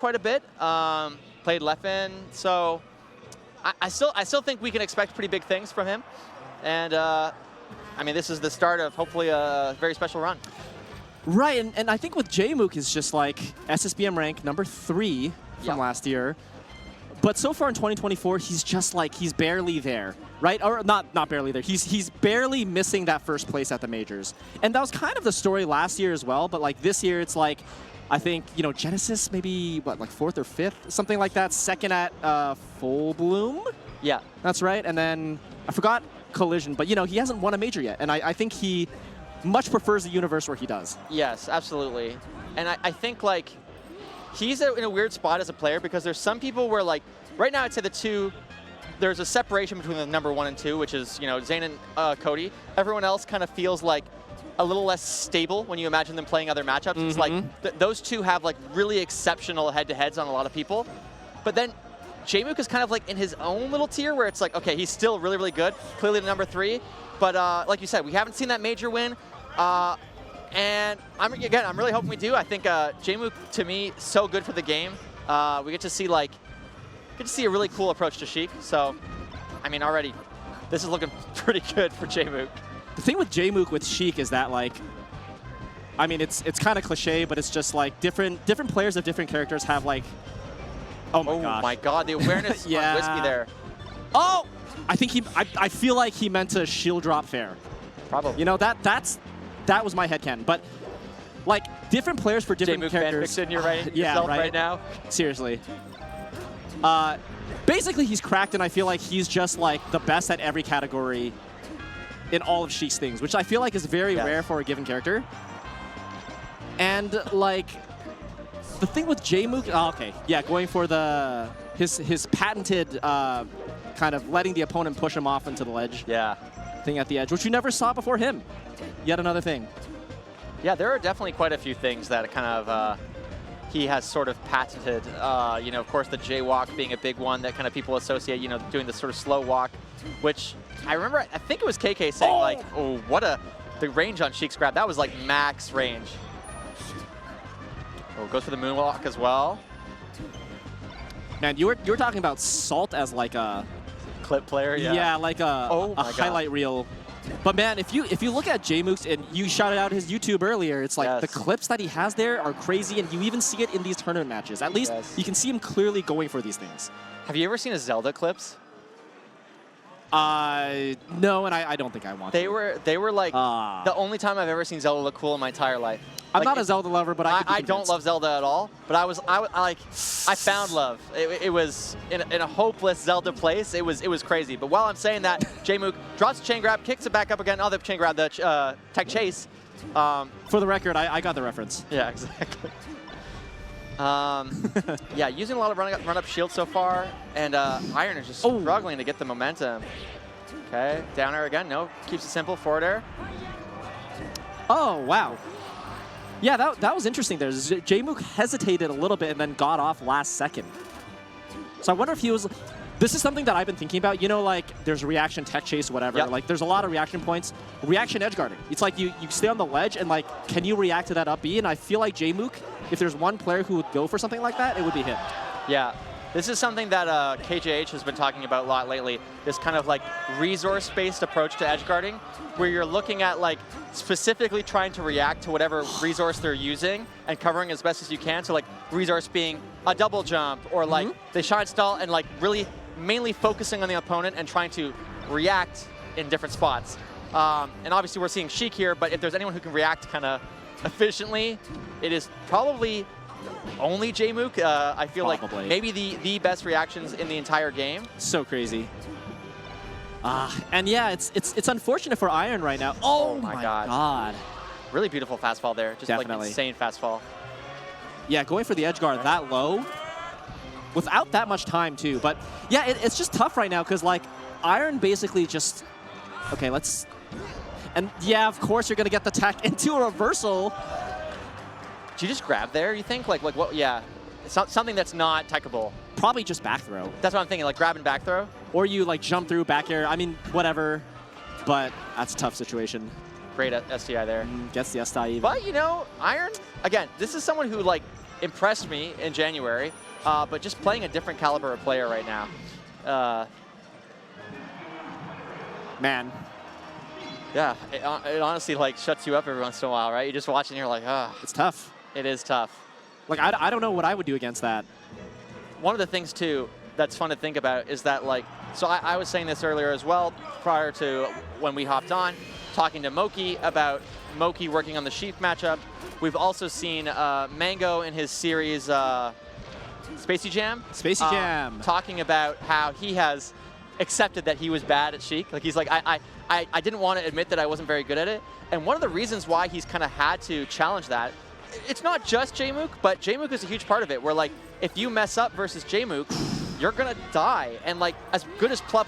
quite a bit. Played Leffen, so I still think we can expect pretty big things from him. And I mean, this is the start of hopefully a very special run. Right, and I think with Jmook is just like SSBM rank number 3 from last year. But so far in 2024, he's just like, he's barely there, right? Or not barely there. He's barely missing that first place at the majors. And that was kind of the story last year as well. But like this year, it's like, I think, you know, Genesis maybe, what, like 4th or 5th? Something like that. 2nd at Full Bloom? Yeah. That's right. And then I forgot Collision. But, you know, he hasn't won a major yet. And I think he much prefers the universe where he does. Yes, absolutely. And I think, like, he's in a weird spot as a player because there's some people where, like, right now I'd say there's a separation between the number 1 and 2, which is, you know, Zayn and Cody. Everyone else kind of feels like a little less stable when you imagine them playing other matchups. It's like those two have like really exceptional head-to-heads on a lot of people. But then Jmook is kind of like in his own little tier where it's like, okay, he's still really, really good, clearly the number 3. But like you said, we haven't seen that major win. And I'm really hoping we do. I think Jmook, to me, so good for the game. We get to see a really cool approach to Sheik. So, I mean, already, this is looking pretty good for Jmook. The thing with Jmook with Sheik is that, like, I mean, it's kind of cliche, but it's just like different players of different characters have like, oh my god, the awareness on Whiskey there. Oh, I think I feel like he meant to shield drop fair. Probably. You know, that was my headcanon. But like different players for different Jmook characters. Fan fiction, you're right. Yeah, right now. Seriously. Basically, he's cracked, and I feel like he's just like the best at every category in all of Sheik's things, which I feel like is very rare for a given character. And like the thing with Jmook, going for his patented kind of letting the opponent push him off into the ledge. Yeah. Thing at the edge, which you never saw before him. Yet another thing. Yeah, there are definitely quite a few things that kind of he has sort of patented. You know, of course, the J-walk being a big one that kind of people associate, you know, doing this sort of slow walk, which I remember, I think it was KK saying like, oh, the range on Sheik's grab. That was like max range. Oh, goes for the moonwalk as well. Man, you were talking about Salt as like a clip player, yeah, like a highlight reel. But man, if you look at Jmook's, and you shouted out his YouTube earlier, it's like the clips that he has there are crazy, and you even see it in these tournament matches. At least you can see him clearly going for these things. Have you ever seen his Zelda clips? No, and I don't think I want to. They were like the only time I've ever seen Zelda look cool in my entire life. I'm not a Zelda lover, but I don't love Zelda at all. But I found love. It was in a hopeless Zelda place. It was crazy. But while I'm saying that, Jmook drops the chain grab, kicks it back up again. Oh, the chain grab, the tech chase. For the record, I got the reference. Yeah, exactly. Yeah, using a lot of run-up shield so far, and Iron is just struggling to get the momentum. Okay, down air again. No, keeps it simple. Forward air. Oh, wow. Yeah, that was interesting there. Jmook hesitated a little bit and then got off last second. So I wonder if he was... This is something that I've been thinking about. You know, like, there's reaction tech chase, whatever. Yep. Like, there's a lot of reaction points. Reaction edge guarding. It's like you stay on the ledge and, like, can you react to that up B? And I feel like Jmook, if there's one player who would go for something like that, it would be him. Yeah. This is something that KJH has been talking about a lot lately, this kind of like resource-based approach to edge guarding, where you're looking at like specifically trying to react to whatever resource they're using and covering as best as you can. So like resource being a double jump or like they shine stall and like really mainly focusing on the opponent and trying to react in different spots. And obviously we're seeing Sheik here, but if there's anyone who can react kind of efficiently, it is probably only Jmook. I feel like maybe the best reactions in the entire game. So crazy. And yeah, it's unfortunate for Iron right now. Oh my god. Really beautiful fastball there. Just like insane fastball. Yeah, going for the edge guard that low without that much time too. But yeah, it's just tough right now because like Iron basically just, okay, let's, and yeah, of course you're gonna get the tech into a reversal. Did you just grab there, you think? Like what? Yeah. It's not something that's not techable. Probably just back throw. That's what I'm thinking, like grab and back throw. Or you like jump through back air. I mean, whatever. But that's a tough situation. Great STI there. Gets the STI even. But you know, Iron, again, this is someone who like impressed me in January, but just playing a different caliber of player right now. Man. Yeah, it honestly like shuts you up every once in a while, right? You just watch and you're like, ah. It's tough. It is tough. Like, I don't know what I would do against that. One of the things, too, that's fun to think about is that, like, so I was saying this earlier as well, prior to when we hopped on, talking to Moki about Moki working on the Sheik matchup. We've also seen Mango in his series Spacey Jam. Spacey Jam. Talking about how he has accepted that he was bad at Sheik. Like, he's like, I didn't want to admit that I wasn't very good at it. And one of the reasons why he's kind of had to challenge that, it's not just Jmook, but Jmook is a huge part of it, where, like, if you mess up versus Jmook, you're going to die. And, like, as good as Plup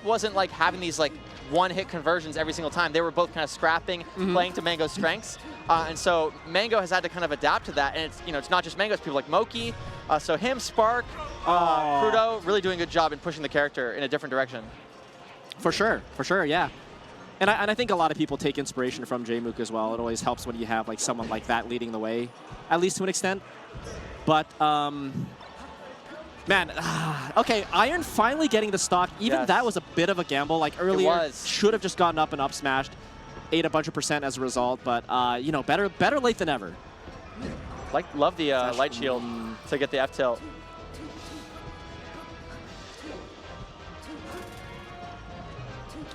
wasn't, like, having these, like, one-hit conversions every single time. They were both kind of scrapping, playing to Mango's strengths. And so Mango has had to kind of adapt to that. And it's, you know, it's not just Mango, it's people like Moki. So him, Spark, Crudo, really doing a good job in pushing the character in a different direction. For sure, yeah. And I think a lot of people take inspiration from Jmook as well. It always helps when you have like someone like that leading the way, at least to an extent. But, man, okay, Iron finally getting the stock. Even that was a bit of a gamble. Like earlier, should have just gotten up and up smashed, ate a bunch of % as a result. But, you know, better late than ever. Love the light shield to get the F tilt.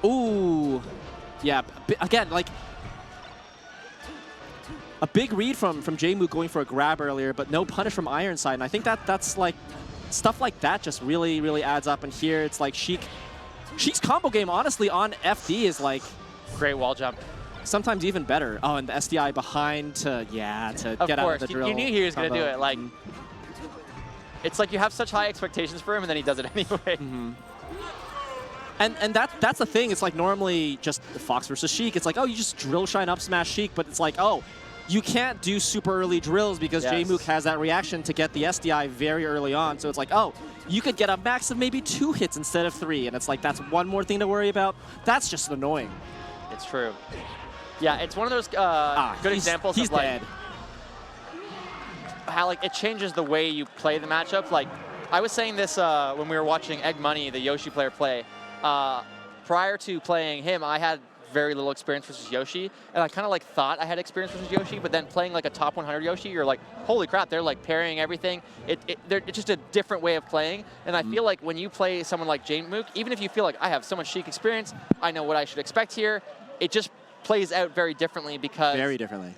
Ooh. Yeah, again, like, a big read from Jmook going for a grab earlier, but no punish from Ironside. And I think that's like, stuff like that just really, really adds up. And here it's like Sheik's combo game, honestly, on FD is like... Great wall jump. Sometimes even better. Oh, and the SDI behind to get out of the drill. You knew he was going to do it. Like, it's like you have such high expectations for him, and then he does it anyway. And that's the thing. It's like normally just Fox versus Sheik. It's like, oh, you just drill shine up smash Sheik, but it's like, oh, you can't do super early drills because Jmook has that reaction to get the SDI very early on. So it's like, oh, you could get a max of maybe 2 hits instead of 3. And it's like, that's one more thing to worry about. That's just annoying. It's true. Yeah, it's one of those good examples of like how like it changes the way you play the matchup. Like I was saying this when we were watching Egg Money, the Yoshi player, play. Prior to playing him, I had very little experience versus Yoshi, and I kind of like thought I had experience versus Yoshi, but then playing like a top 100 Yoshi, you're like, holy crap, they're like parrying everything. It's just a different way of playing, and I feel like when you play someone like Jmook, even if you feel like I have so much Sheik experience, I know what I should expect here, it just plays out very differently because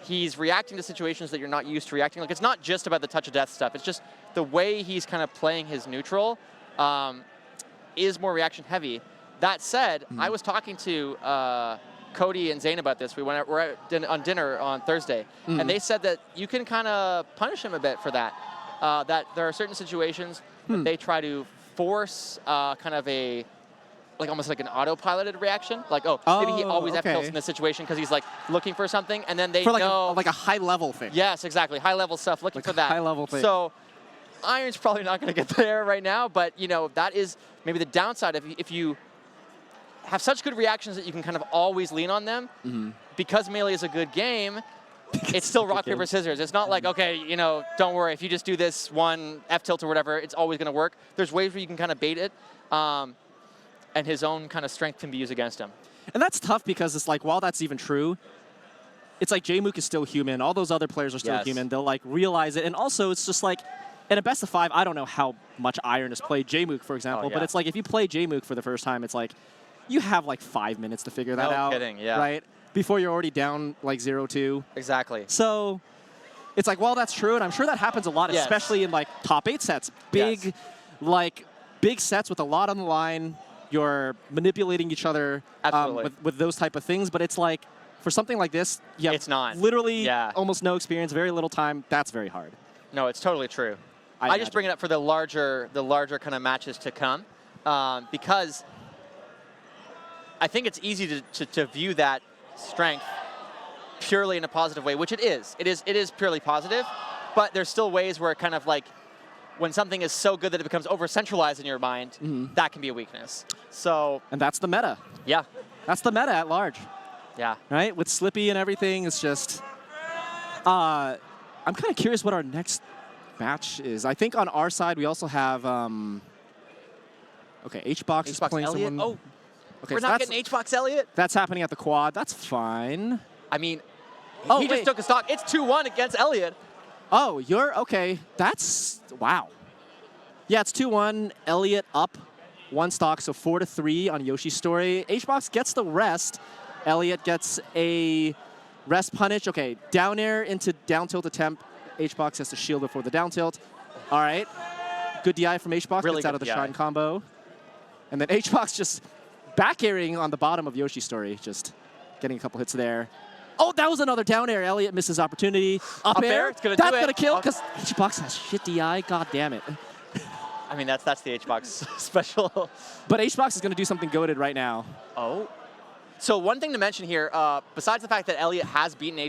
he's reacting to situations that you're not used to reacting. Like it's not just about the touch of death stuff, it's just the way he's kind of playing his neutral is more reaction heavy. That said, I was talking to Cody and Zane about this. We're on dinner on Thursday, and they said that you can kind of punish him a bit for that. That there are certain situations that they try to force kind of a, like almost like an autopiloted reaction. Like, maybe he always F-tilts in this situation because he's like looking for something, and then they know. Like a high level thing. Yes, exactly. High level stuff, looking like for that. High level thing. So Iron's probably not going to get there right now, but you know, that is maybe the downside if you have such good reactions that you can kind of always lean on them. Because Melee is a good game, it's still rock, paper, scissors. It's not like, okay, you know, don't worry, if you just do this one F-tilt or whatever, it's always going to work. There's ways where you can kind of bait it, and his own kind of strength can be used against him. And that's tough because it's like, while that's even true, it's like Jmook is still human. All those other players are still human. They'll like realize it. And also, it's just like, in a best of 5, I don't know how much Iron has played Jmook, for example, but it's like if you play Jmook for the first time, it's like, you have like 5 minutes to figure that out. No kidding, yeah. Right? Before you're already down like 0-2. Exactly. So it's like, well, that's true, and I'm sure that happens a lot, especially in like top 8 sets. Big sets with a lot on the line. You're manipulating each other with those type of things, but it's like, for something like this, it's not. Literally almost no experience, very little time. That's very hard. No, it's totally true. I just bring it up for the larger kind of matches to come, because I think it's easy to view that strength purely in a positive way, which it is. It is purely positive, but there's still ways where it kind of like, when something is so good that it becomes over-centralized in your mind, that can be a weakness. So, and that's the meta. Yeah. That's the meta at large. Yeah. Right? With Slippy and everything, it's just... I'm kind of curious what our next match is. I think on our side we also have. Okay, HBox is playing Elliott. someone. Oh, okay, we're so not getting HBox Elliott. That's happening at the quad. That's fine. I mean, Oh, he just wait. took a stock. It's 2-1 against Elliott. Oh, you're okay. That's wow. Yeah, it's 2-1. Elliott up 1 stock, so 4-3 on Yoshi's story. HBox gets the rest. Elliott gets a rest punish. Okay, down air into down tilt attempt. HBox has to shield before the down tilt. All right. Good DI from HBox. Really gets out good of the DI. shrine combo. And then HBox just back airing on the bottom of Yoshi's story, just getting a couple hits there. Oh, that was another down air. Elliott misses opportunity. Up air. It's gonna That's do it. gonna kill Oh. because HBox has shit DI. God damn it. I mean, that's the HBox special. But HBox is gonna do something goated right now. Oh. So one thing to mention here, besides the fact that Elliott has beaten